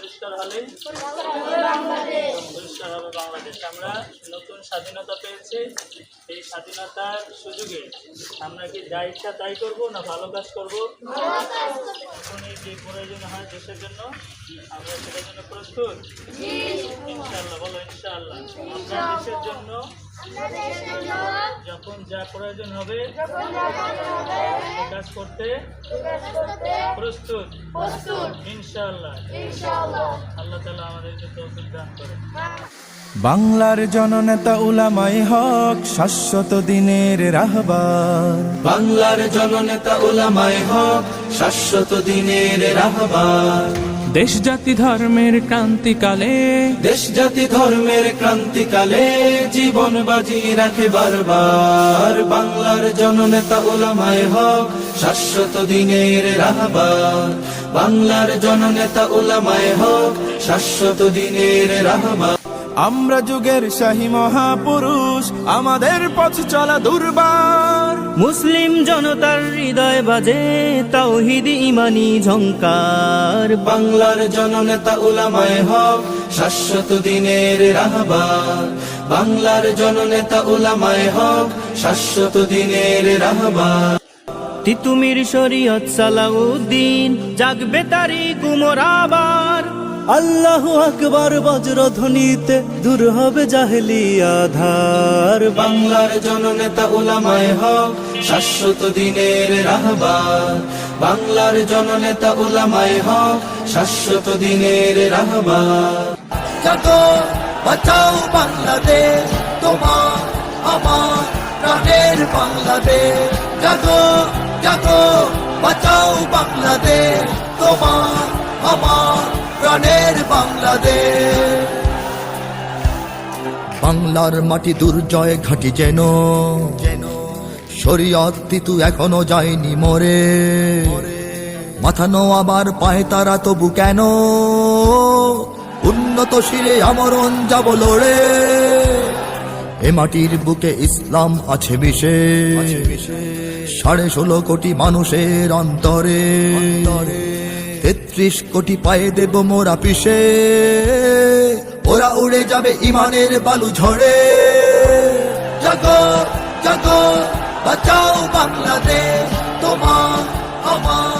পরিষ্কার হলে পরিষ্কার হবে বাংলাদেশ। আমরা নতুন স্বাধীনতা পেয়েছি, এই স্বাধীনতার সুযোগে আমরা কি যা ইচ্ছা তাই করবো না ভালো কাজ করবো? এখনই যে প্রয়োজন হয় দেশের জন্য আমরা সেটার জন্য প্রস্তুত। ইনশাআল্লাহ বলো ইনশাআল্লাহ। আমরা দেশের জন্য যখন যা প্রয়োজন হবে কাজ করতে প্রস্তুত ইনশাআল্লাহ। আল্লাহ তাআলা আমাদেরকে তৌফিক দান করেন। বাংলার জননেতা উলামায়ে হক শাশ্বত দিনের রাহবার। বাংলার জননেতা উলামায়ে হক শাশ্বত দিনের রাহবার। দেশ জাতি ধর্মের ক্রান্তিকালে, দেশ জাতি ধর্মের ক্রান্তিকালে জীবন বাজি রাখে বারবার। বাংলার জননেতা উলামায়ে হক শাশ্বত দিনের রাহবার। বাংলার জননেতা উলামায়ে হক শাশ্বত দিনের রাহবার। আমরা যুগের শাহী মহাপুরুষ, আমাদের পথ চলা দুর্বার। মুসলিম জনতার হৃদয় বাজে তাওহীদ ঈমানি ঝংকার। বাংলার জননেতা উলামায়ে হক শাশ্বত দিনের রাহবার। বাংলার জননেতা উলামায়ে হক শাশ্বত দিনের রাহবার। তিতুমির শরীয়ত সালাউদ্দিন জাগবে তারি কুমোর আবার। আল্লাহু আকবার বজ্রধ্বনিতে দূর হবে জাহেলি আধার। বাংলার জননেতা উলামায়ে হক শাশ্বত দিনের রাহবার। বাংলার জননেতা উলামায়ে হক শাশ্বত দিনের রাহবার। জাগো বাঁচাও বাংলাদেশ, তোমার আমার প্রাণের বাংলাদেশ। জাগো জাগো বাঁচাও বাংলাদেশ, তোমার আমার প্রাণের বাংলাদেশ। বাংলার মাটি দুর্জয় ঘাটি যেন শরীয়ত তিতু এখনো যায়নি মরে। মাথা নোয়াবার পায় তারা তবু কেন, উন্নত শিরে আমরণ যাব লড়ে। এ মাটির বুকে ইসলাম আছে বিশেষ, 16.5 কোটি মানুষের অন্তরে। 33 কোটি পায়ে দেব মোরা পিষে, ওরা উড়ে যাবে ইমানের বালু ঝড়ে। জাগো জাগো বাঁচাও বাংলাদেশ, তোমার আমার